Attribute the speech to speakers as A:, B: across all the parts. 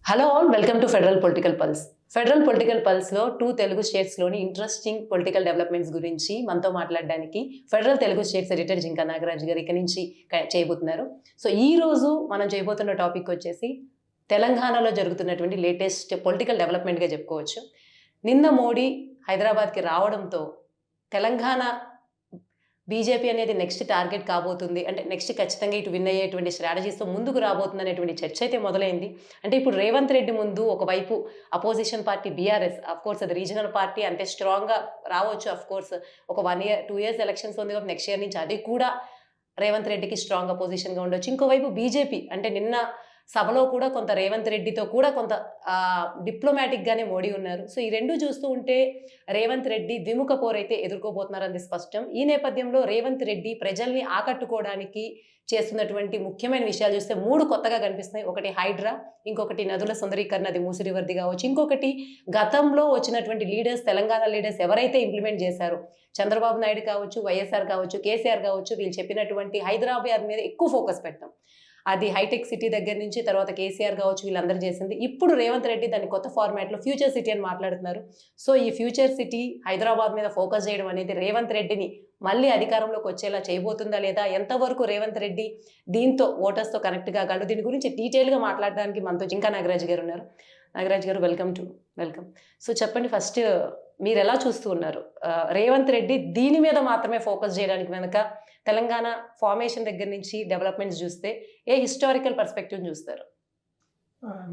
A: Hello all welcome to federal political pulse. Federal political పల్స్లో తెలుగు స్టేట్స్లోని interesting political developments గురించి మనతో మాట్లాడడానికి federal Telugu states editor Jinka Nagaraju garu ఇక్కడి నుంచి చేయబోతున్నారు. సో ఈ రోజు మనం చేయబోతున్న టాపిక్ వచ్చేసి తెలంగాణలో జరుగుతున్నటువంటి లేటెస్ట్ పొలిటికల్ డెవలప్మెంట్గా చెప్పుకోవచ్చు. నిన్న మోడీ హైదరాబాద్కి రావడంతో తెలంగాణ బీజేపీ అనేది నెక్స్ట్ టార్గెట్ కాబోతుంది, అంటే నెక్స్ట్ ఖచ్చితంగా ఇటు విన్ అయ్యేటువంటి స్ట్రాటజీస్తో ముందుకు రాబోతుంది అనేటువంటి చర్చ అయితే మొదలైంది. అంటే ఇప్పుడు రేవంత్ రెడ్డి ముందు ఒకవైపు అపోజిషన్ పార్టీ బీఆర్ఎస్, కోర్స్ అది రీజనల్ పార్టీ, అంటే స్ట్రాంగ్గా రావచ్చు. కోర్స్ ఒక 1 year 2 years ఎలక్షన్స్ ఉంది కాబట్టి నెక్స్ట్ ఇయర్ నుంచి అది కూడా రేవంత్ రెడ్డికి స్ట్రాంగ్ అపోజిషన్గా ఉండొచ్చు. ఇంకోవైపు బీజేపీ, అంటే నిన్న సభలో కూడా కొంత రేవంత్ రెడ్డితో కూడా కొంత డిప్లొమాటిక్గానే మోడీ ఉన్నారు. సో ఈ రెండు చూస్తూ ఉంటే రేవంత్ రెడ్డి ద్విముఖ పోరైతే ఎదుర్కోబోతున్నారన్నది స్పష్టం. ఈ నేపథ్యంలో రేవంత్ రెడ్డి ప్రజల్ని ఆకట్టుకోవడానికి చేస్తున్నటువంటి ముఖ్యమైన విషయాలు చూస్తే 3 కొత్తగా కనిపిస్తున్నాయి. ఒకటి హైడ్రా, ఇంకొకటి నదుల సుందరీకరణ, అది మూసిరివర్ది కావచ్చు, ఇంకొకటి గతంలో వచ్చినటువంటి లీడర్స్, తెలంగాణ లీడర్స్ ఎవరైతే ఇంప్లిమెంట్ చేశారో, చంద్రబాబు నాయుడు కావచ్చు, వైఎస్ఆర్ కావచ్చు, కేసీఆర్ కావచ్చు, వీళ్ళు చెప్పినటువంటి హైదరాబాద్ మీద ఎక్కువ ఫోకస్ పెట్టాం. అది హైటెక్ సిటీ దగ్గర నుంచి తర్వాత కేసీఆర్ కావచ్చు, వీళ్ళందరూ చేసింది. ఇప్పుడు రేవంత్ రెడ్డి దాని కొత్త ఫార్మాట్లో ఫ్యూచర్ సిటీ అని మాట్లాడుతున్నారు. సో ఈ ఫ్యూచర్ సిటీ హైదరాబాద్ మీద ఫోకస్ చేయడం అనేది రేవంత్ రెడ్డిని మళ్ళీ అధికారంలోకి వచ్చేలా చేయబోతుందా లేదా, ఎంతవరకు రేవంత్ రెడ్డి దీంతో ఓటర్స్తో కనెక్ట్ కాగలడు, దీని గురించి డీటెయిల్గా మాట్లాడడానికి మనతో జింకా నాగరాజు గారు ఉన్నారు. నాగరాజు గారు వెల్కమ్. సో చెప్పండి, ఫస్ట్ మీరు ఎలా చూస్తూ ఉన్నారు రేవంత్ రెడ్డి దీని మీద మాత్రమే ఫోకస్ చేయడానికి వెనుక తెలంగాణ ఫార్మేషన్ దగ్గర నుంచి డెవలప్మెంట్స్ చూస్తే ఏ హిస్టారికల్ పర్స్పెక్టివ్ చూస్తారు?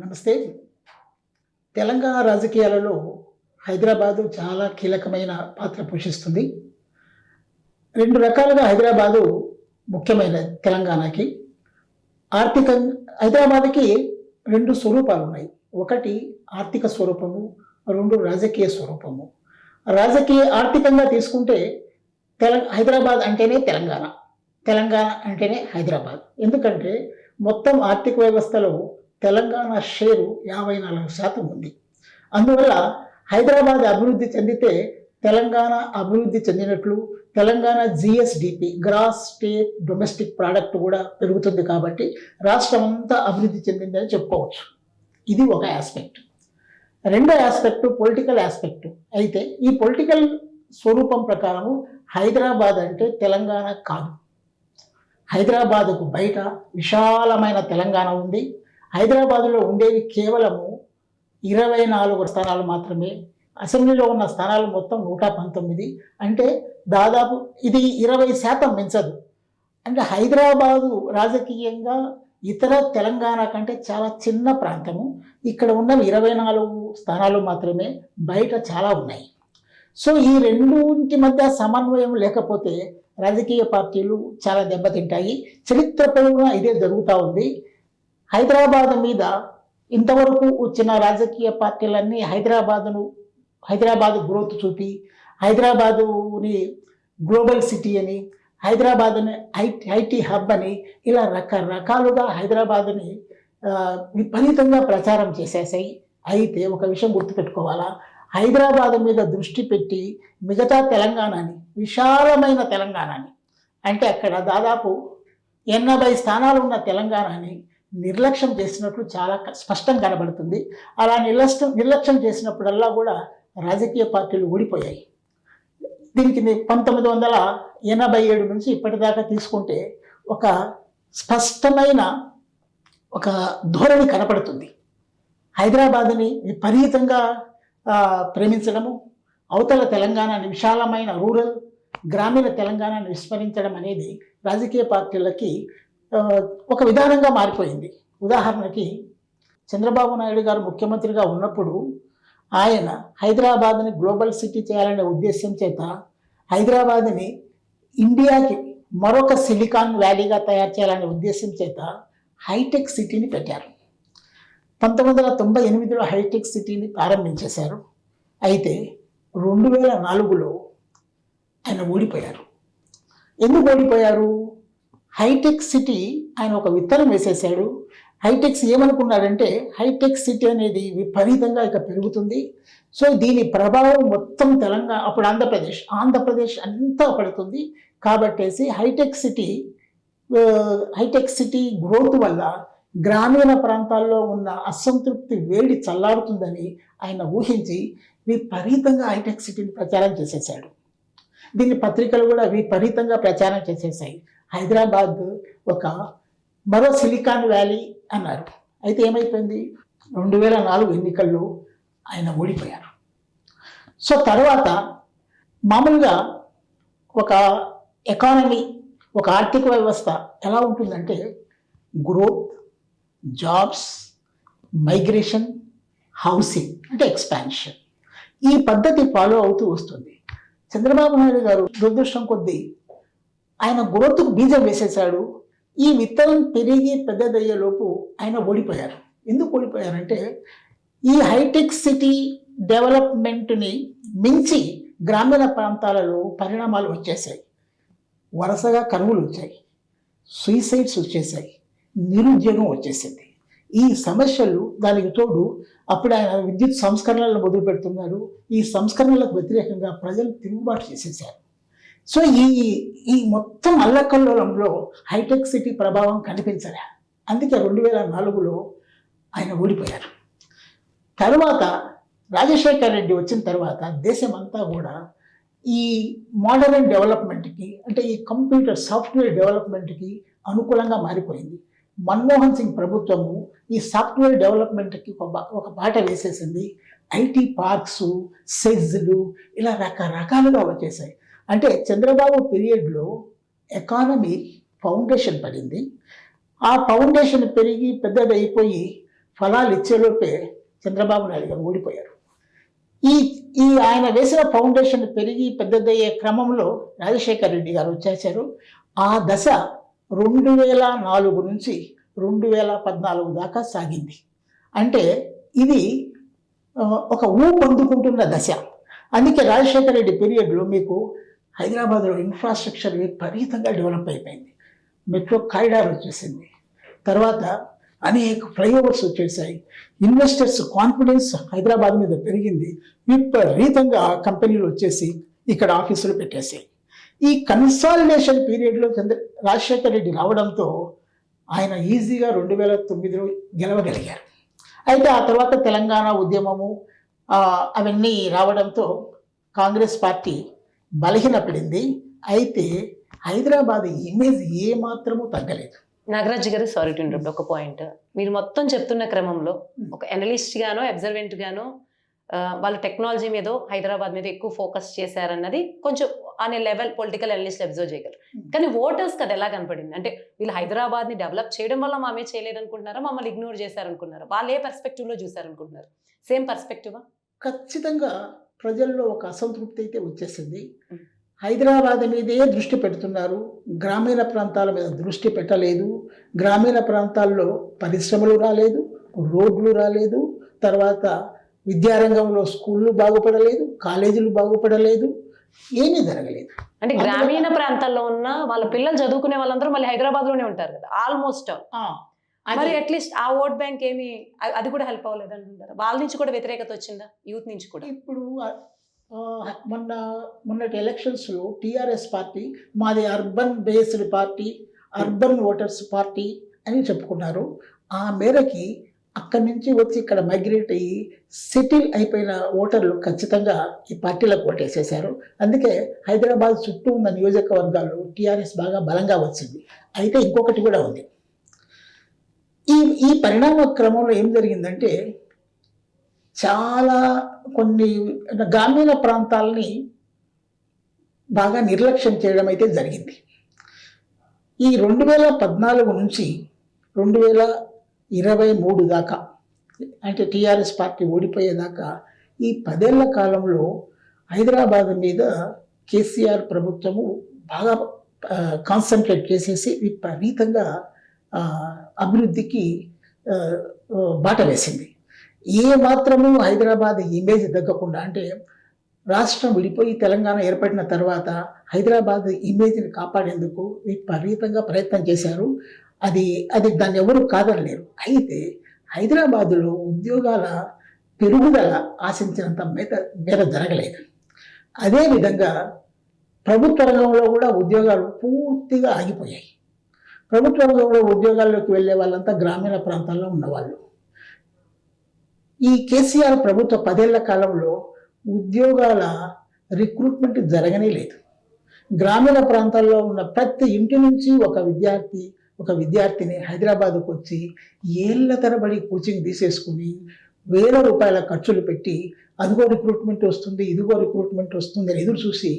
B: నమస్తే. తెలంగాణ రాజకీయాలలో హైదరాబాదు చాలా కీలకమైన పాత్ర పోషిస్తుంది. 2 రకాలుగా హైదరాబాదు ముఖ్యమైన తెలంగాణకి. హైదరాబాద్కి 2 స్వరూపాలు ఉన్నాయి. ఒకటి ఆర్థిక స్వరూపము, 2 రాజకీయ స్వరూపము. ఆర్థికంగా తీసుకుంటే హైదరాబాద్ అంటేనే తెలంగాణ అంటేనే హైదరాబాద్. ఎందుకంటే మొత్తం ఆర్థిక వ్యవస్థలో తెలంగాణ షేరు 54% ఉంది. అందువల్ల హైదరాబాద్ అభివృద్ధి చెందితే తెలంగాణ అభివృద్ధి చెందినట్లు, Telangana GSDP, gross state domestic product కూడా పెరుగుతుంది. కాబట్టి రాష్ట్రం అంతా అభివృద్ధి చెందిందని చెప్పుకోవచ్చు. ఇది ఒక ఆస్పెక్ట్. రెండో ఆస్పెక్ట్ పొలిటికల్ ఆస్పెక్ట్. అయితే ఈ పొలిటికల్ స్వరూపం ప్రకారము హైదరాబాద్ అంటే తెలంగాణ కాదు. హైదరాబాదుకు బయట విశాలమైన తెలంగాణ ఉంది. హైదరాబాదులో ఉండేవి కేవలము 24 స్థానాలు మాత్రమే. అసెంబ్లీలో ఉన్న స్థానాలు మొత్తం 119. అంటే దాదాపు ఇది 20% మించదు. అంటే హైదరాబాదు రాజకీయంగా ఇతర తెలంగాణ కంటే చాలా చిన్న ప్రాంతము. ఇక్కడ ఉన్న 24 స్థానాలు మాత్రమే, బయట చాలా ఉన్నాయి. సో ఈ రెండింటి మధ్య సమన్వయం లేకపోతే రాజకీయ పార్టీలు చాలా దెబ్బతింటాయి. చరిత్రపరంగా ఇదే జరుగుతూ ఉంది. హైదరాబాద్ మీద ఇంతవరకు వచ్చిన రాజకీయ పార్టీలన్నీ హైదరాబాదు గ్రోత్ చూపి, హైదరాబాదుని గ్లోబల్ సిటీ అని, హైదరాబాద్ని ఐటీ హబ్ అని, ఇలా రకరకాలుగా హైదరాబాద్ని విపరీతంగా ప్రచారం చేసేసాయి. అయితే ఒక విషయం గుర్తుపెట్టుకోవాలా, హైదరాబాద్ మీద దృష్టి పెట్టి మిగతా తెలంగాణని, విశాలమైన తెలంగాణని, అంటే అక్కడ దాదాపు 80 స్థానాలు ఉన్న తెలంగాణని నిర్లక్ష్యం చేసినట్లు చాలా స్పష్టంగా కనబడుతుంది. అలా నిర్లక్ష్యం చేసినప్పుడల్లా కూడా రాజకీయ పార్టీలు ఓడిపోయాయి. దీనికి 1987 నుంచి ఇప్పటిదాకా తీసుకుంటే ఒక స్పష్టమైన ఒక ధోరణి కనపడుతుంది. హైదరాబాద్ని విపరీతంగా ప్రేమించడము, అవతల తెలంగాణని, విశాలమైన రూరల్ గ్రామీణ తెలంగాణని విస్మరించడం అనేది రాజకీయ పార్టీలకి ఒక విధానంగా మారిపోయింది. ఉదాహరణకి చంద్రబాబు నాయుడు గారు ముఖ్యమంత్రిగా ఉన్నప్పుడు ఆయన హైదరాబాద్ని గ్లోబల్ సిటీ చేయాలనే ఉద్దేశం చేత హైదరాబాద్ని ఇండియాకి మరొక సిలికాన్ వ్యాలీగా తయారు చేయాలనే ఉద్దేశం చేత హైటెక్ సిటీని పెట్టారు. 1998లో హైటెక్ సిటీని ప్రారంభించేశారు. అయితే 2004లో ఆయన ఓడిపోయారు. ఎందుకు ఓడిపోయారు? హైటెక్ సిటీ ఆయన ఒక విత్తనం వేసేసాడు. హైటెక్స్ ఏమనుకున్నాడంటే హైటెక్ సిటీ అనేది విపరీతంగా ఇక పెరుగుతుంది. సో దీని ప్రభావం మొత్తం తెలంగాణ, అప్పుడు ఆంధ్రప్రదేశ్ అంతా పడుతుంది. కాబట్టేసి హైటెక్ సిటీ గ్రోత్ వల్ల గ్రామీణ ప్రాంతాల్లో ఉన్న అసంతృప్తి వేడి చల్లారుతుందని ఆయన ఊహించి విపరీతంగా హైటెక్ సిటీని ప్రచారం చేసేసాడు. దీన్ని పత్రికలు కూడా విపరీతంగా ప్రచారం చేసేసాయి. హైదరాబాద్ ఒక మరో సిలికాన్ వ్యాలీ అన్నారు. అయితే ఏమైపోయింది, 2004 ఎన్నికల్లో ఆయన ఓడిపోయారు. సో తర్వాత మామూలుగా ఒక ఎకానమీ, ఒక ఆర్థిక వ్యవస్థ ఎలా ఉంటుందంటే గ్రోత్, జాబ్స్, మైగ్రేషన్, హౌసింగ్ అంటే ఎక్స్పాన్షన్, ఈ పద్ధతి ఫాలో అవుతూ వస్తుంది. చంద్రబాబు నాయుడు గారు దురదృష్టం కొద్దీ ఆయన గ్రోత్కు బీజం వేసేశాడు. ఈ విత్తనం పెరిగి పెద్దదయ్యేలోపు ఆయన ఓడిపోయారు. ఎందుకు ఓడిపోయారంటే ఈ హైటెక్ సిటీ డెవలప్మెంట్ని మించి గ్రామీణ ప్రాంతాలలో పరిణామాలు వచ్చేసాయి. వరుసగా కరువులు వచ్చాయి, సూసైడ్స్ వచ్చేసాయి, నిరుద్యోగం వచ్చేసింది. ఈ సమస్యలు దానికి తోడు అప్పుడు ఆయన విద్యుత్ సంస్కరణలను మొదలు పెడుతున్నారు. ఈ సంస్కరణలకు వ్యతిరేకంగా ప్రజలు తిరుగుబాటు చేసేసారు. సో ఈ మొత్తం అల్లకల్లోలంలో హైటెక్ సిటీ ప్రభావం కనిపించలే. అందుకే 2004లో ఆయన ఓడిపోయారు. తర్వాత రాజశేఖర్ రెడ్డి వచ్చిన తర్వాత దేశమంతా కూడా ఈ మోడర్న్ డెవలప్మెంట్కి, అంటే ఈ కంప్యూటర్ సాఫ్ట్వేర్ డెవలప్మెంట్కి అనుకూలంగా మారిపోయింది. మన్మోహన్ సింగ్ ప్రభుత్వము ఈ సాఫ్ట్వేర్ డెవలప్మెంట్కి ఒక బాట వేసేసింది. ఐటీ పార్క్స్, సెజ్లు ఇలా రకరకాలుగా వచ్చేసాయి. అంటే చంద్రబాబు పీరియడ్లో ఎకానమీ ఫౌండేషన్ పడింది. ఆ ఫౌండేషన్ పెరిగి పెద్దదైపోయి ఫలాలు ఇచ్చేలోపే చంద్రబాబు నాయుడు గారు ఓడిపోయారు. ఈ ఆయన వేసిన ఫౌండేషన్ పెరిగి పెద్దదయ్యే క్రమంలో రాజశేఖర్ రెడ్డి గారు వచ్చేసారు. ఆ దశ 2004 నుంచి 2014 దాకా సాగింది. అంటే ఇది ఒక ఊపందుకుంటున్న దశ. అందుకే రాజశేఖర రెడ్డి పీరియడ్లో మీకు హైదరాబాద్లో ఇన్ఫ్రాస్ట్రక్చర్ విపరీతంగా డెవలప్ అయిపోయింది. మెట్రో కారిడార్ వచ్చేసింది. తర్వాత అనేక ఫ్లైఓవర్స్ వచ్చేసాయి. ఇన్వెస్టర్స్ కాన్ఫిడెన్స్ హైదరాబాద్ మీద పెరిగింది. విపరీతంగా కంపెనీలు వచ్చేసి ఇక్కడ ఆఫీసులు పెట్టేసాయి. ఈ కన్సాలిడేషన్ పీరియడ్లో రాజశేఖర రెడ్డి రావడంతో ఆయన ఈజీగా 2009లో గెలవగలిగారు. అయితే ఆ తర్వాత తెలంగాణ ఉద్యమము అవన్నీ రావడంతో కాంగ్రెస్ పార్టీ బలహీనపడింది. అయితే హైదరాబాద్ ఇమేజ్ ఏమాత్రమూ తగ్గలేదు.
A: నాగరాజ్ గారు, సారీ టు ఇంటరప్ట్, ఒక పాయింట్. మీరు మొత్తం చెప్తున్న క్రమంలో ఒక అనలిస్ట్ గానో అబ్జర్వెంట్ గానో వాళ్ళు టెక్నాలజీ మీద, హైదరాబాద్ మీద ఎక్కువ ఫోకస్ చేశారన్నది కొంచెం అనే లెవెల్ పొలిటికల్ అనలిస్ట్ అబ్జర్వ్ చేయగలరు. కానీ ఓటర్స్కి అది ఎలా కనపడింది? అంటే వీళ్ళు హైదరాబాద్ని డెవలప్ చేయడం వల్ల మామే చేయలేదనుకుంటున్నారా, మమ్మల్ని ఇగ్నోర్ చేశారనుకుంటున్నారా, వాళ్ళు ఏ పర్స్పెక్టివ్లో చూశారనుకుంటున్నారు? సేమ్ పర్స్పెక్టివా?
B: ఖచ్చితంగా ప్రజల్లో ఒక అసంతృప్తి అయితే వచ్చేసింది. హైదరాబాద్ మీదే దృష్టి పెడుతున్నారు, గ్రామీణ ప్రాంతాల మీద దృష్టి పెట్టలేదు. గ్రామీణ ప్రాంతాల్లో పరిశ్రమలు రాలేదు, రోడ్లు రాలేదు, తర్వాత విద్యారంగంలో స్కూళ్ళు బాగుపడలేదు, కాలేజీలు బాగుపడలేదు, ఏమీ జరగలేదు.
A: అంటే గ్రామీణ ప్రాంతాల్లో ఉన్న వాళ్ళ పిల్లలు చదువుకునే వాళ్ళందరూ మళ్ళీ హైదరాబాద్లోనే ఉంటారు కదా ఆల్మోస్ట్. మరి అట్లీస్ట్ ఆ ఓట్ బ్యాంక్ ఏమి అది కూడా హెల్ప్ అవ్వలేదు అంటారు? వాళ్ళ నుంచి కూడా వ్యతిరేకత వచ్చిందా, యూత్ నుంచి కూడా?
B: ఇప్పుడు మొన్నటి ఎలక్షన్స్లో టీఆర్ఎస్ పార్టీ మాది urban based party, urban voters party అని చెప్పుకున్నారు. ఆ మేరకి అక్కడి నుంచి వచ్చి ఇక్కడ మైగ్రేట్ అయ్యి సెటిల్ అయిపోయిన ఓటర్లు ఖచ్చితంగా ఈ పార్టీలకు ఓటేసేశారు. అందుకే హైదరాబాద్ చుట్టూ ఉన్న నియోజకవర్గాల్లో టీఆర్ఎస్ బాగా బలంగా వచ్చింది. అయితే ఇంకొకటి కూడా ఉంది. ఈ పరిణామ క్రమంలో ఏం జరిగిందంటే చాలా కొన్ని గ్రామీణ ప్రాంతాలని బాగా నిర్లక్ష్యం చేయడం అయితే జరిగింది. ఈ 2014 నుంచి 2023 దాకా, అంటే టీఆర్ఎస్ పార్టీ ఓడిపోయేదాకా ఈ 10 ఏళ్ల కాలంలో హైదరాబాద్ మీద కేసీఆర్ ప్రభుత్వము బాగా కాన్సన్ట్రేట్ చేసేసి విపరీతంగా అభివృద్ధికి బాట వేసింది. ఏ మాత్రము హైదరాబాద్ ఇమేజ్ తగ్గకుండా, అంటే రాష్ట్రం విడిపోయి తెలంగాణ ఏర్పడిన తర్వాత హైదరాబాద్ ఇమేజ్ని కాపాడేందుకు విపరీతంగా ప్రయత్నం చేశారు. అది దాన్ని ఎవరు కాదనలేరు. అయితే హైదరాబాదులో ఉద్యోగాల పెరుగుదల ఆశించినంత మేర జరగలేదు. అదేవిధంగా ప్రభుత్వ రంగంలో కూడా ఉద్యోగాలు పూర్తిగా ఆగిపోయాయి. ప్రభుత్వ రంగంలో ఉద్యోగాల్లోకి వెళ్ళే వాళ్ళంతా గ్రామీణ ప్రాంతాల్లో ఉన్నవాళ్ళు. ఈ కేసీఆర్ ప్రభుత్వ 10 ఏళ్ల కాలంలో ఉద్యోగాల రిక్రూట్మెంట్ జరగనే లేదు. గ్రామీణ ప్రాంతాల్లో ఉన్న ప్రతి ఇంటి నుంచి ఒక విద్యార్థిని హైదరాబాద్కు వచ్చి ఏళ్ల తరబడి కోచింగ్ తీసేసుకుని వేల రూపాయల ఖర్చులు పెట్టి అదిగో రిక్రూట్మెంట్ వస్తుంది, ఇదిగో రిక్రూట్మెంట్ వస్తుంది అని ఎదురు చూసి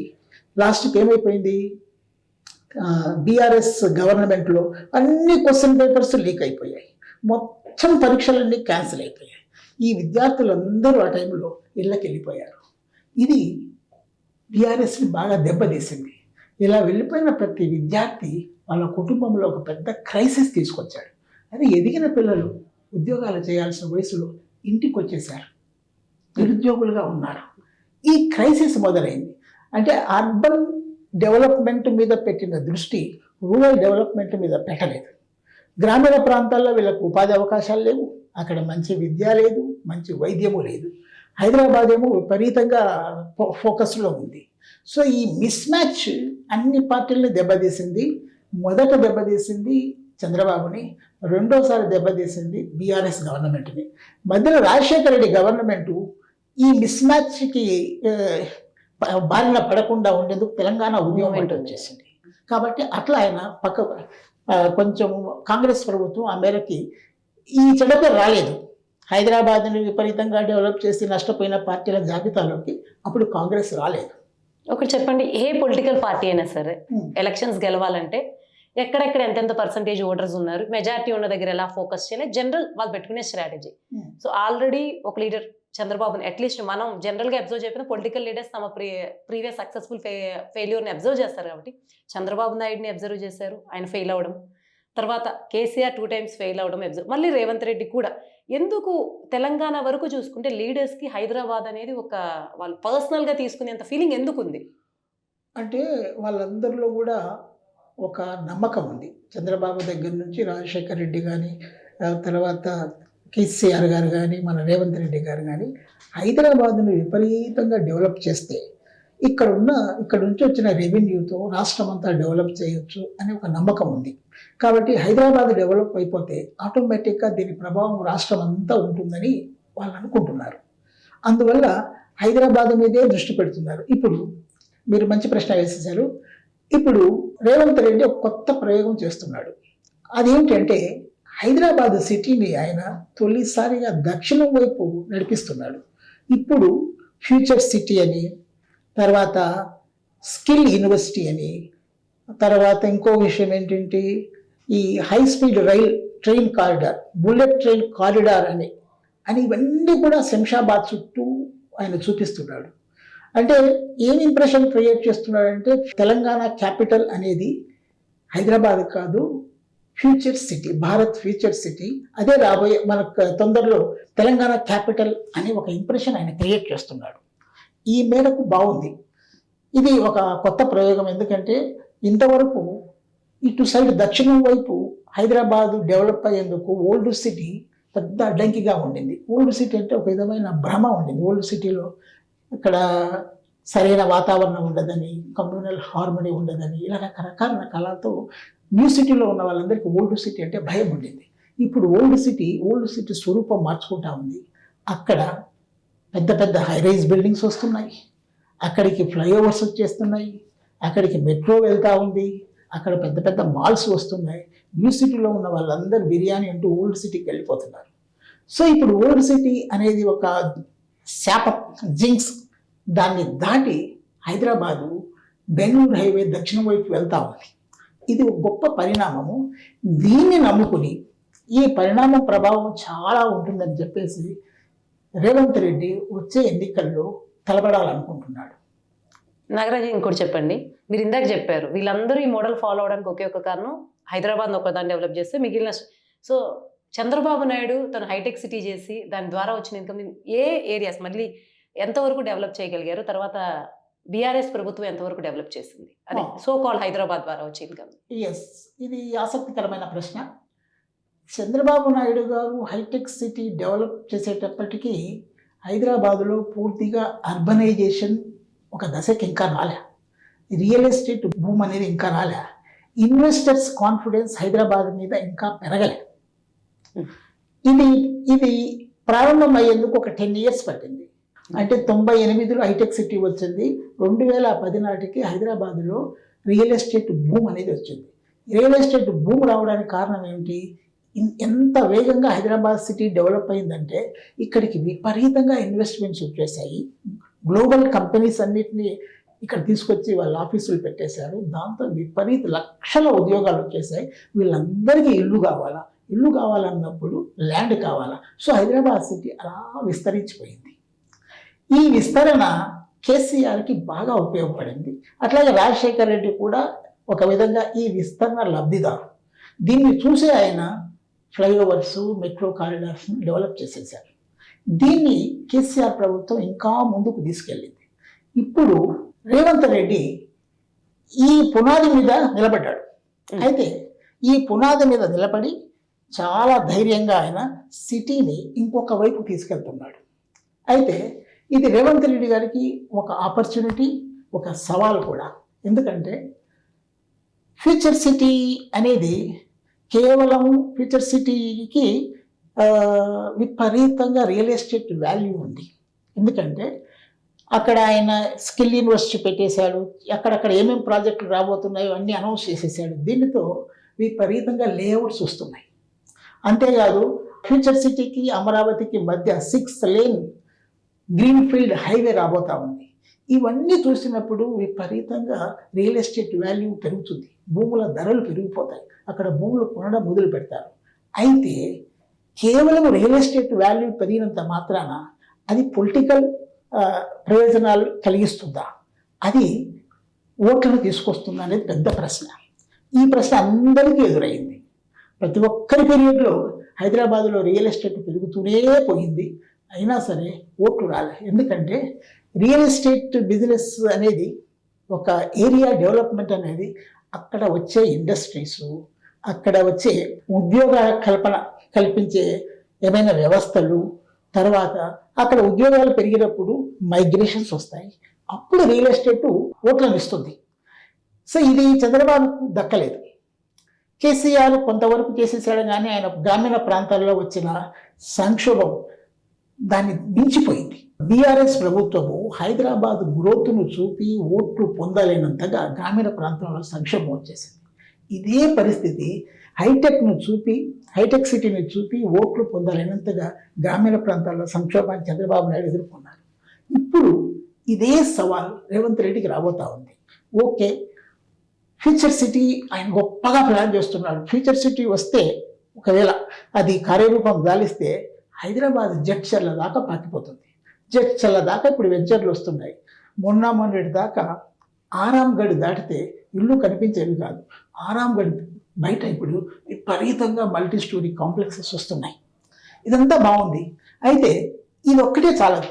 B: లాస్ట్కి ఏమైపోయింది? బీఆర్ఎస్ గవర్నమెంట్లో అన్ని క్వశ్చన్ పేపర్స్ లీక్ అయిపోయాయి, మొత్తం పరీక్షలన్నీ క్యాన్సిల్ అయిపోయాయి. ఈ విద్యార్థులందరూ ఆ టైంలో ఇళ్ళకి వెళ్ళిపోయారు. ఇది బీఆర్ఎస్ని బాగా దెబ్బతీసింది. ఇలా వెళ్ళిపోయిన ప్రతి విద్యార్థి వాళ్ళ కుటుంబంలో ఒక పెద్ద క్రైసిస్ తీసుకొచ్చాడు. అది ఎదిగిన పిల్లలు ఉద్యోగాలు చేయాల్సిన వయసులో ఇంటికి వచ్చేసారు, నిరుద్యోగులుగా ఉన్నారు. ఈ క్రైసిస్ మొదలైంది. అంటే అర్బన్ డెవలప్మెంట్ మీద పెట్టిన దృష్టి రూరల్ డెవలప్మెంట్ మీద పెట్టలేదు. గ్రామీణ ప్రాంతాల్లో వీళ్ళకు ఉపాధి అవకాశాలు లేవు, అక్కడ మంచి విద్య లేదు, మంచి వైద్యము లేదు. హైదరాబాద్ ఏమో విపరీతంగా ఫోకస్లో ఉంది. సో ఈ మిస్ మ్యాచ్ అన్ని పార్టీలని దెబ్బతీసింది. మొదట దెబ్బతీసింది చంద్రబాబుని, రెండోసారి దెబ్బతీసింది బీఆర్ఎస్ గవర్నమెంట్ని. మధ్యలో రాజశేఖర రెడ్డి గవర్నమెంటు ఈ మిస్ మ్యాచ్కి బారిన పడకుండా ఉండేందుకు తెలంగాణ ఉద్యమం వచ్చేసింది. కాబట్టి అట్లా ఆయన కొంచెం కాంగ్రెస్ ప్రభుత్వం ఆ మేరకి ఈ చెడపే రాలేదు. హైదరాబాద్ని విపరీతంగా డెవలప్ చేసి నష్టపోయిన పార్టీల జాబితాలోకి అప్పుడు కాంగ్రెస్ రాలేదు.
A: ఒకటి చెప్పండి, ఏ పొలిటికల్ పార్టీ అయినా సరే ఎలక్షన్స్ గెలవాలంటే ఎక్కడెక్కడ ఎంతెంత పర్సంటేజ్ ఓటర్స్ ఉన్నారు, మెజారిటీ ఉన్న దగ్గర ఎలా ఫోకస్ చేయాలి, జనరల్ వాళ్ళు పెట్టుకునే స్ట్రాటజీ. సో ఆల్రెడీ ఒక లీడర్ చంద్రబాబుని అట్లీస్ట్ మనం జనరల్గా అబ్జర్వ్ చెప్పిన పొలిటికల్ లీడర్స్ తమ ప్రీవియస్ సక్సెస్ఫుల్ ఫెయిల్యూర్ని అబ్జర్వ్ చేస్తారు. కాబట్టి చంద్రబాబు నాయుడిని అబ్జర్వ్ చేశారు, ఆయన ఫెయిల్ అవ్వడం. తర్వాత కేసీఆర్ 2 times ఫెయిల్ అవ్వడం అబ్జర్వ్. మళ్ళీ రేవంత్ రెడ్డి కూడా. ఎందుకు తెలంగాణ వరకు చూసుకుంటే లీడర్స్కి హైదరాబాద్ అనేది ఒక వాళ్ళు పర్సనల్గా తీసుకునేంత ఫీలింగ్ ఎందుకు ఉంది?
B: అంటే వాళ్ళందరిలో కూడా ఒక నమ్మకం ఉంది. చంద్రబాబు దగ్గర నుంచి రాజశేఖర్ రెడ్డి కానీ, తర్వాత కేసీఆర్ గారు కానీ, మన రేవంత్ రెడ్డి గారు కానీ హైదరాబాద్ను విపరీతంగా డెవలప్ చేస్తే ఇక్కడ నుంచి వచ్చిన రెవెన్యూతో రాష్ట్రం అంతా డెవలప్ చేయొచ్చు అనే ఒక నమ్మకం ఉంది. కాబట్టి హైదరాబాద్ డెవలప్ అయిపోతే ఆటోమేటిక్గా దీని ప్రభావం రాష్ట్రం అంతా ఉంటుందని వాళ్ళు అనుకుంటున్నారు. అందువల్ల హైదరాబాద్ మీదే దృష్టి పెడుతున్నారు. ఇప్పుడు మీరు మంచి ప్రశ్న వేసేశారు. ఇప్పుడు రేవంత్ రెడ్డి ఒక కొత్త ప్రయోగం చేస్తున్నాడు. అదేంటంటే హైదరాబాద్ సిటీని ఆయన తొలిసారిగా దక్షిణం వైపు నడిపిస్తున్నాడు. ఇప్పుడు ఫ్యూచర్ సిటీ అని, తర్వాత స్కిల్ యూనివర్సిటీ అని, తర్వాత ఇంకో విషయం ఏంటంటే ఈ high speed train corridor, bullet train corridor అని ఇవన్నీ కూడా శంషాబాద్ చుట్టూ ఆయన చూపిస్తున్నాడు. అంటే ఏం ఇంప్రెషన్ క్రియేట్ చేస్తున్నాడంటే తెలంగాణ క్యాపిటల్ అనేది హైదరాబాద్ కాదు, future city, Bharat future city, అదే రాబోయే మనకు తొందరలో తెలంగాణ క్యాపిటల్ అనే ఒక ఇంప్రెషన్ ఆయన క్రియేట్ చేస్తున్నాడు. ఈ మేరకు బాగుంది. ఇది ఒక కొత్త ప్రయోగం. ఎందుకంటే ఇంతవరకు ఇటు సైడ్ దక్షిణం వైపు హైదరాబాదు డెవలప్ అయ్యేందుకు ఓల్డ్ సిటీ పెద్ద అడ్డంకిగా ఉండింది. ఓల్డ్ సిటీ అంటే ఒక విధమైన భ్రమ ఉండింది. ఓల్డ్ సిటీలో ఇక్కడ సరైన వాతావరణం ఉండదని, కమ్యూనల్ హార్మనీ ఉండదని, ఇలా రకరకాలతో న్యూ సిటీలో ఉన్న వాళ్ళందరికీ ఓల్డ్ సిటీ అంటే భయం ఉండింది. ఇప్పుడు ఓల్డ్ సిటీ స్వరూపం మార్చుకుంటా ఉంది. అక్కడ పెద్ద పెద్ద హైరైజ్ బిల్డింగ్స్ వస్తున్నాయి, అక్కడికి ఫ్లైఓవర్స్ వచ్చేస్తున్నాయి, అక్కడికి మెట్రో వెళ్తూ ఉంది, అక్కడ పెద్ద పెద్ద మాల్స్ వస్తున్నాయి. న్యూ సిటీలో ఉన్న వాళ్ళందరూ బిర్యానీ అంటూ ఓల్డ్ సిటీకి వెళ్ళిపోతున్నారు. సో ఇప్పుడు ఓల్డ్ సిటీ అనేది ఒక శాపం, జింక్స్. దాన్ని దాటి హైదరాబాదు బెంగళూరు హైవే దక్షిణం వైపు వెళ్తూ ఉంది. ఇది ఒక గొప్ప పరిణామము. దీన్ని నమ్ముకుని ఈ పరిణామం ప్రభావం చాలా ఉంటుందని చెప్పేసి రేవంత్ రెడ్డి వచ్చే ఎన్నికల్లో తలపడాలనుకుంటున్నాడు.
A: నాగరాజు, ఇంకోటి చెప్పండి. మీరు ఇందాక చెప్పారు వీళ్ళందరూ ఈ మోడల్ ఫాలో అవడానికి ఒకే ఒక కారణం హైదరాబాద్ ఒకదాన్ని డెవలప్ చేస్తే మిగిలిన. సో చంద్రబాబు నాయుడు తను హైటెక్ సిటీ చేసి దాని ద్వారా వచ్చిన ఇన్కమ్ ఏ ఏరియాస్ మళ్ళీ ఎంతవరకు డెవలప్ చేయగలిగారు? తర్వాత బీఆర్ఎస్ ప్రభుత్వం ఎంతవరకు డెవలప్ చేసింది అది సో కాల్ హైదరాబాద్ ద్వారా వచ్చే ఇన్కమ్?
B: ఎస్, ఇది ఆసక్తికరమైన ప్రశ్న. చంద్రబాబు నాయుడు గారు హైటెక్ సిటీ డెవలప్ చేసేటప్పటికీ హైదరాబాదులో పూర్తిగా అర్బనైజేషన్ ఒక దశకి ఇంకా రాలే. రియల్ ఎస్టేట్ భూమి అనేది ఇంకా రాలే. ఇన్వెస్టర్స్ కాన్ఫిడెన్స్ హైదరాబాద్ మీద ఇంకా పెరగలేదు. ఇది ఇది ప్రారంభం అయ్యేందుకు ఒక 10 years పట్టింది. అంటే 98లో హైటెక్ సిటీ వచ్చింది. 2010 నాటికి హైదరాబాద్లో రియల్ ఎస్టేట్ బూమ్ అనేది వచ్చింది. రియల్ ఎస్టేట్ బూమ్ రావడానికి కారణం ఏమిటి? ఎంత వేగంగా హైదరాబాద్ సిటీ డెవలప్ అయిందంటే ఇక్కడికి విపరీతంగా ఇన్వెస్ట్మెంట్స్ వచ్చేసాయి. గ్లోబల్ కంపెనీస్ అన్నిటినీ ఇక్కడ తీసుకొచ్చి వాళ్ళ ఆఫీసులు పెట్టేశారు. దాంతో విపరీత లక్షల ఉద్యోగాలు వచ్చేసాయి. వీళ్ళందరికీ ఇల్లు కావాలన్నప్పుడు ల్యాండ్ కావాలా. సో హైదరాబాద్ సిటీ అలా విస్తరించిపోయింది. ఈ విస్తరణ కేసీఆర్కి బాగా ఉపయోగపడింది. అట్లాగే రాజశేఖర్ రెడ్డి కూడా ఒక విధంగా ఈ విస్తరణ లబ్ధిదారు. దీన్ని చూసి ఆయన ఫ్లైఓవర్స్, మెట్రో కారిడార్స్ డెవలప్ చేసేసారు. దీన్ని కేసీఆర్ ప్రభుత్వం ఇంకా ముందుకు తీసుకెళ్ళింది. ఇప్పుడు రేవంత్ రెడ్డి ఈ పునాది మీద నిలబడ్డాడు. అయితే ఈ పునాది మీద నిలబడి చాలా ధైర్యంగా ఆయన సిటీని ఇంకొక వైపు తీసుకెళ్తున్నాడు. అయితే ఇది రేవంత్ రెడ్డి గారికి ఒక ఆపర్చునిటీ, ఒక సవాల్ కూడా. ఎందుకంటే ఫ్యూచర్ సిటీ అనేది కేవలం ఫ్యూచర్ సిటీకి విపరీతంగా రియల్ ఎస్టేట్ వాల్యూ ఉంది. ఎందుకంటే అక్కడ ఆయన స్కిల్ యూనివర్సిటీ పెట్టేశాడు. అక్కడక్కడ ఏమేమి ప్రాజెక్టులు రాబోతున్నాయో అన్నీ అనౌన్స్ చేసేసాడు. దీనితో విపరీతంగా లేఅవుట్స్ వస్తున్నాయి. అంతేకాదు ఫ్యూచర్ సిటీకి అమరావతికి మధ్య 6 lane గ్రీన్ఫీల్డ్ హైవే రాబోతా ఉంది. ఇవన్నీ చూసినప్పుడు విపరీతంగా రియల్ ఎస్టేట్ వాల్యూ పెరుగుతుంది. భూముల ధరలు పెరిగిపోతాయి. అక్కడ భూములు కొనడం మొదలు పెడతారు. అయితే కేవలం రియల్ ఎస్టేట్ వాల్యూ పెరిగినంత మాత్రాన అది పొలిటికల్ ప్రయోజనాలు కలిగిస్తుందా, అది ఓట్లను తీసుకొస్తుందా అనేది పెద్ద ప్రశ్న. ఈ ప్రశ్న అందరికీ ఎదురైంది. ప్రతి ఒక్కరి పీరియడ్లో హైదరాబాద్లో రియల్ ఎస్టేట్ పెరుగుతూనే పోయింది. అయినా సరే ఓట్లు రాలే. ఎందుకంటే రియల్ ఎస్టేట్ బిజినెస్ అనేది ఒక ఏరియా డెవలప్మెంట్ అనేది అక్కడ వచ్చే ఇండస్ట్రీస్, అక్కడ వచ్చే ఉద్యోగ కల్పించే ఏమైనా వ్యవస్థలు, తర్వాత అక్కడ ఉద్యోగాలు పెరిగినప్పుడు మైగ్రేషన్స్ వస్తాయి. అప్పుడు రియల్ ఎస్టేట్ ఓట్లను ఇస్తుంది. సో ఇది చంద్రబాబుకు దక్కలేదు. కేసీఆర్ కొంతవరకు చేసేసాడు, కానీ ఆయన గ్రామీణ ప్రాంతాల్లో వచ్చిన సంక్షోభం దాన్ని మించిపోయింది. బీఆర్ఎస్ ప్రభుత్వము హైదరాబాద్ గ్రోత్ను చూపి ఓట్లు పొందలేనంతగా గ్రామీణ ప్రాంతంలో సంక్షోభం వచ్చేసింది. ఇదే పరిస్థితి హైటెక్ సిటీని చూపి ఓట్లు పొందలేనంతగా గ్రామీణ ప్రాంతాల్లో సంక్షోభాన్ని చంద్రబాబు నాయుడు ఎదుర్కొన్నారు. ఇప్పుడు ఇదే సవాల్ రేవంత్ రెడ్డికి రాబోతా ఉంది. ఓకే, ఫ్యూచర్ సిటీ ఆయన గొప్పగా ప్లాన్ చేస్తున్నాడు. ఫ్యూచర్ సిటీ వస్తే ఒకవేళ అది కార్యరూపం దాలిస్తే హైదరాబాద్ జడ్చర్ల దాకా పాకిపోతుంది. జడ్చర్ల దాకా ఇప్పుడు వెంచర్లు వస్తున్నాయి. మొన్నటి దాకా ఆరాంగఢ్ దాటితే ఇల్లు కనిపించేవి కాదు. ఆరాంగఢ్ బయట ఇప్పుడు విపరీతంగా మల్టీ స్టోరీ కాంప్లెక్సెస్ వస్తున్నాయి. ఇదంతా బాగుంది. అయితే ఇది ఒక్కటే చాలదు.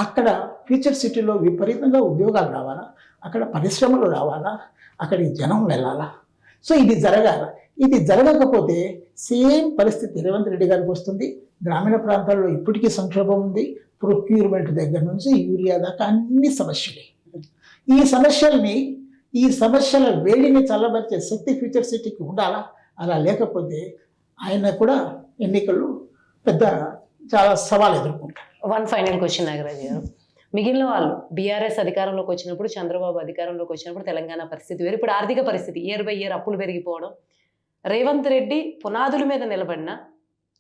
B: అక్కడ ఫ్యూచర్ సిటీలో విపరీతంగా ఉద్యోగాలు రావాలా, అక్కడ పరిశ్రమలు రావాలా, అక్కడికి జనం వెళ్ళాలా. సో ఇది జరగాల. ఇది జరగకపోతే సేమ్ పరిస్థితి రేవంత్ రెడ్డి గారికి వస్తుంది. గ్రామీణ ప్రాంతాల్లో ఇప్పటికీ సంక్షోభం ఉంది. ప్రొక్యూర్మెంట్ దగ్గర నుంచి యూరియా దాకా అన్ని సమస్యలే. ఈ సమస్యల వేడిని చల్లబరిచే శక్తి ఫ్యూచర్ సిటీకి ఉండాలా. అలా లేకపోతే ఆయన కూడా ఎన్నికలు చాలా సవాల్ ఎదుర్కొంటారు.
A: వన్ ఫైనల్ క్వశ్చన్ నాగరాజు గారు, మిగిలిన వాళ్ళు బీఆర్ఎస్ అధికారంలోకి వచ్చినప్పుడు, చంద్రబాబు అధికారంలోకి వచ్చినప్పుడు తెలంగాణ పరిస్థితి వేరు. ఇప్పుడు ఆర్థిక పరిస్థితి ఇయర్ బై ఇయర్ అప్పులు పెరిగిపోవడం, రేవంత్ రెడ్డి పునాదుల మీద నిలబడిన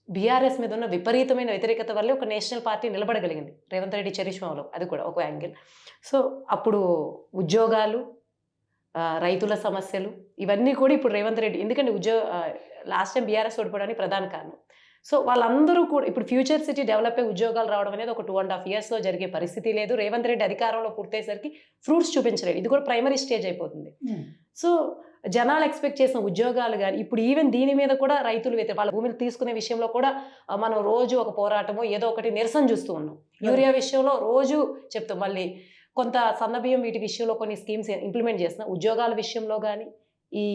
A: బీఆర్ఎస్ మీద ఉన్న విపరీతమైన వ్యతిరేకత వల్లే ఒక నేషనల్ పార్టీ నిలబడగలిగింది రేవంత్ రెడ్డి చరిష్మాలో. అది కూడా ఒక యాంగిల్. సో అప్పుడు ఉద్యోగాలు, రైతుల సమస్యలు ఇవన్నీ కూడా ఇప్పుడు రేవంత్ రెడ్డి, ఎందుకంటే లాస్ట్ టైం బీఆర్ఎస్ ఓడిపోవడానికి ప్రధాన కారణం. సో వాళ్ళందరూ కూడా ఇప్పుడు ఫ్యూచర్ సిటీ డెవలప్ అయ్యి ఉద్యోగాలు రావడం అనేది ఒక 2.5 yearsలో జరిగే పరిస్థితి లేదు. రేవంత్ రెడ్డి అధికారంలో పూర్తయ్యేసరికి ఫ్రూట్స్ చూపించలేదు. ఇది కూడా ప్రైమరీ స్టేజ్ అయిపోతుంది. సో జనాలు ఎక్స్పెక్ట్ చేసిన ఉద్యోగాలు కానీ ఇప్పుడు ఈవెన్ దీని మీద కూడా రైతులు వాళ్ళ భూమిని తీసుకునే విషయంలో కూడా మనం రోజు ఒక పోరాటమో ఏదో ఒకటి నిరసన చూస్తూ ఉన్నాం. యూరియా విషయంలో రోజు చెప్తాం. మళ్ళీ కొంత సన్నబియ్యం వీటి విషయంలో కొన్ని స్కీమ్స్ ఇంప్లిమెంట్ చేసిన, ఉద్యోగాల విషయంలో కానీ, ఈ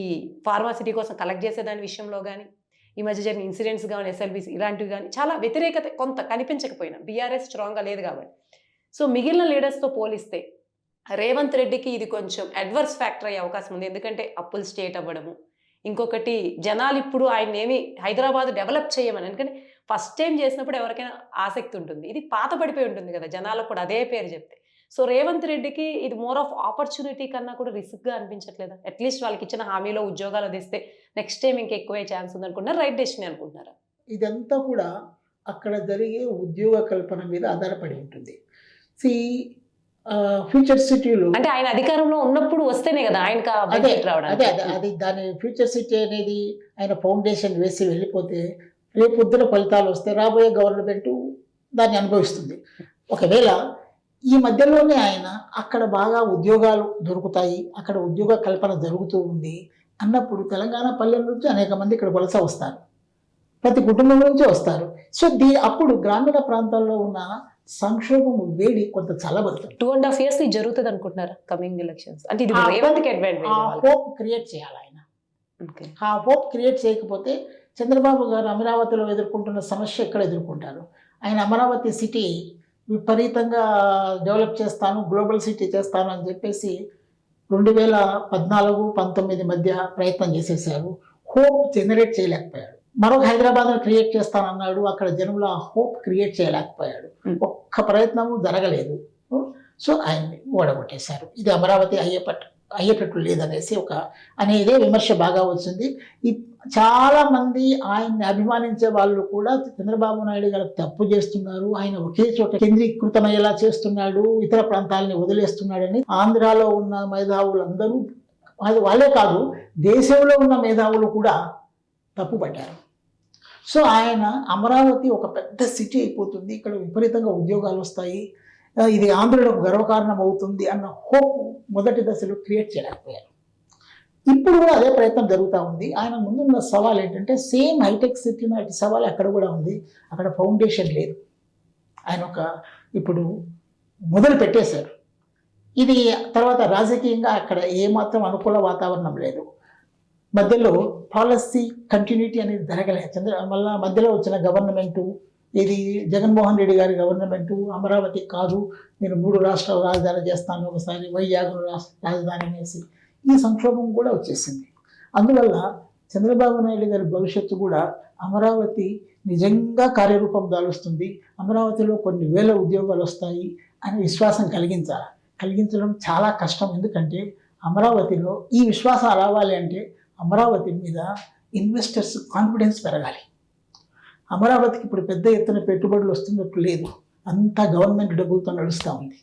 A: ఫార్మాసిటీ కోసం కలెక్ట్ చేసే దాని విషయంలో కానీ, ఈ మధ్య జరిగిన ఇన్సిడెంట్స్ కానీ, ఎస్ఎల్బీసీ ఇలాంటివి కానీ చాలా వ్యతిరేకత కొంత కనిపించకపోయినా బీఆర్ఎస్ స్ట్రాంగ్గా లేదు కాబట్టి. సో మిగిలిన లీడర్స్తో పోలిస్తే రేవంత్ రెడ్డికి ఇది కొంచెం అడ్వర్స్ ఫ్యాక్టర్ అయ్యే అవకాశం ఉంది. ఎందుకంటే అప్పులు స్టేట్ అవ్వడము. ఇంకొకటి జనాలు ఇప్పుడు ఆయన్నేమి హైదరాబాద్ డెవలప్ చేయమని. ఎందుకంటే ఫస్ట్ టైమ్ చేసినప్పుడు ఎవరికైనా ఆసక్తి ఉంటుంది. ఇది పాత పడిపోయి ఉంటుంది కదా! జనాలకు కూడా అదే పేరు చెప్తే. సో రేవంత్ రెడ్డికి ఇది మోర్ ఆఫ్ ఆపర్చునిటీ కన్నా కూడా రిస్క్‌గా అనిపించట్లేదా? అట్‌లీస్ట్ వాళ్ళకిచ్చిన హామీలో ఉద్యోగాలు వదిస్తే నెక్స్ట్ టైమ్ ఇంకా ఎక్కువే ఛాన్స్ ఉందనుకుంటున్నారా? రైట్ డెసిషన్ అనుకుంటున్నారా?
B: ఇదంతా కూడా అక్కడ జరిగే ఉద్యోగ కల్పన మీద ఆధారపడి ఉంటుంది. సి ఫ్యూచర్ సిటీలో
A: అంటే ఆయన అధికారంలో ఉన్నప్పుడు వస్తేనే కదా ఆయనకి ఆ
B: అదే
A: బెనిఫిట్
B: అదే
A: రావడానికి.
B: అది దాని ఫ్యూచర్ సిటీ అనేది ఆయన ఫౌండేషన్ వేసి వెళ్ళిపోతే రేపొద్దున ఫలితాలు వస్తే రాబోయే గవర్నమెంట్ దాన్ని అనుభవిస్తుంది. ఒకవేళ ఈ మధ్యలోనే ఆయన అక్కడ బాగా ఉద్యోగాలు దొరుకుతాయి, అక్కడ ఉద్యోగ కల్పన జరుగుతూ ఉంది అన్నప్పుడు తెలంగాణ పల్లెల నుంచి అనేక మంది ఇక్కడ వలస వస్తారు, ప్రతి కుటుంబం నుంచి వస్తారు. సో అప్పుడు గ్రామీణ ప్రాంతాల్లో ఉన్న సంక్షోభం వేడి కొంత చల్లబడుతుంది.
A: 2.5 years ఇది జరుగుతుంది అనుకుంటున్నారా కమింగ్ ఎలక్షన్స్? అంటే ఇది
B: ఆ
A: రేవంత్‌కి
B: ఆ
A: అడ్వాంటేజ్.
B: హోప్ క్రియేట్ చేయాలి ఆయన. ఆ హోప్ క్రియేట్ చేయకపోతే చంద్రబాబు గారు అమరావతిలో ఎదుర్కొంటున్న సమస్య ఎక్కడ ఎదుర్కొంటారు? ఆయన అమరావతి సిటీ విపరీతంగా డెవలప్ చేస్తాను, గ్లోబల్ సిటీ చేస్తాను అని చెప్పేసి 2014-19 మధ్య ప్రయత్నం చేసేసారు. హోప్ జనరేట్ చేయలేకపోయాడు. మరొక హైదరాబాద్ను క్రియేట్ చేస్తానన్నాడు, అక్కడ జనంలో ఆ హోప్ క్రియేట్ చేయలేకపోయాడు. ఒక్క ప్రయత్నము జరగలేదు. సో ఆయన్ని ఓడగొట్టేశారు. ఇది అమరావతి అయ్యేటట్లు లేదనేసి అనేదే విమర్శ బాగా వచ్చింది. చాలా మంది ఆయన్ని అభిమానించే వాళ్ళు కూడా చంద్రబాబు నాయుడు గారు తప్పు చేస్తున్నారు, ఆయన ఒకే చోట కేంద్రీకృతమయ్యేలా చేస్తున్నాడు, ఇతర ప్రాంతాలని వదిలేస్తున్నాడని ఆంధ్రాలో ఉన్న మేధావులందరూ, వాళ్ళే కాదు దేశంలో ఉన్న మేధావులు కూడా తప్పు పట్టారు. సో ఆయన అమరావతి ఒక పెద్ద సిటీ అయిపోతుంది, ఇక్కడ విపరీతంగా ఉద్యోగాలు వస్తాయి, ఇది ఆంధ్రులకు గర్వకారణం అవుతుంది అన్న హోప్ మొదటి దశలో క్రియేట్ చేయలేకపోయారు. ఇప్పుడు కూడా అదే ప్రయత్నం జరుగుతూ ఉంది. ఆయన ముందున్న సవాల్ ఏంటంటే సేమ్ హైటెక్ సిటీ నాటి సవాల్ అక్కడ కూడా ఉంది. అక్కడ ఫౌండేషన్ లేదు. ఆయన ఇప్పుడు మొదలు పెట్టేశారు. ఇది తర్వాత రాజకీయంగా అక్కడ ఏమాత్రం అనుకూల వాతావరణం లేదు. మధ్యలో పాలసీ కంటిన్యూటీ అనేది జరగలేదు. మళ్ళా మధ్యలో వచ్చిన గవర్నమెంటు, ఇది జగన్మోహన్ రెడ్డి గారి గవర్నమెంటు అమరావతి కాదు, నేను 3 రాష్ట్రాల రాజధాని చేస్తాను, ఒకసారి వైజాగ్ రాజధాని అనేసి ఈ సంక్షోభం కూడా వచ్చేసింది. అందువల్ల చంద్రబాబు నాయుడు గారి భవిష్యత్తు కూడా అమరావతి నిజంగా కార్యరూపం దాలుస్తుంది, అమరావతిలో కొన్ని వేల ఉద్యోగాలు వస్తాయి అనే విశ్వాసం కలిగించడం చాలా కష్టం. ఎందుకంటే అమరావతిలో ఈ విశ్వాసం రావాలి అంటే అమరావతి మీద ఇన్వెస్టర్స్ కాన్ఫిడెన్స్ పెరగాలి. అమరావతికి ఇప్పుడు పెద్ద ఎత్తున పెట్టుబడులు వస్తున్నట్టు లేదు, అంతా గవర్నమెంట్ డబ్బులతో నడుస్తూ ఉంది.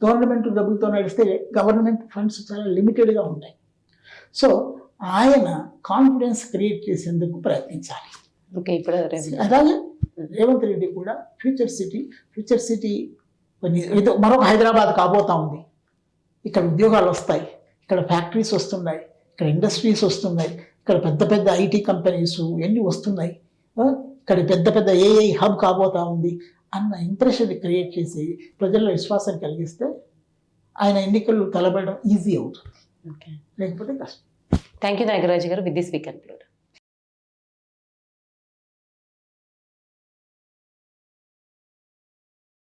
B: గవర్నమెంట్ డబ్బులతో నడిస్తే గవర్నమెంట్ ఫండ్స్ చాలా లిమిటెడ్గా ఉంటాయి. సో ఆయన కాన్ఫిడెన్స్ క్రియేట్ చేసేందుకు ప్రయత్నించాలి. అలాగే రేవంత్ రెడ్డి కూడా ఫ్యూచర్ సిటీ మరొక హైదరాబాద్ కాబోతా ఉంది. ఇక్కడ ఉద్యోగాలు వస్తాయి, ఇక్కడ ఫ్యాక్టరీస్ వస్తున్నాయి, ఇక్కడ ఇండస్ట్రీస్ వస్తున్నాయి, ఇక్కడ పెద్ద ఐటీ కంపెనీస్ ఎన్ని వస్తున్నాయి, ఇక్కడ పెద్ద ఏఐ హబ్ కాబోతా ఉంది అన్న ఇంప్రెషన్ క్రియేట్ చేసి ప్రజల్లో విశ్వాసం కలిగిస్తే ఆయన ఎన్నికలు తలబడడం ఈజీ అవుతుంది, లేకపోతే కష్టం.
A: థ్యాంక్ యూ నాగరాజు గారు. With this we conclude.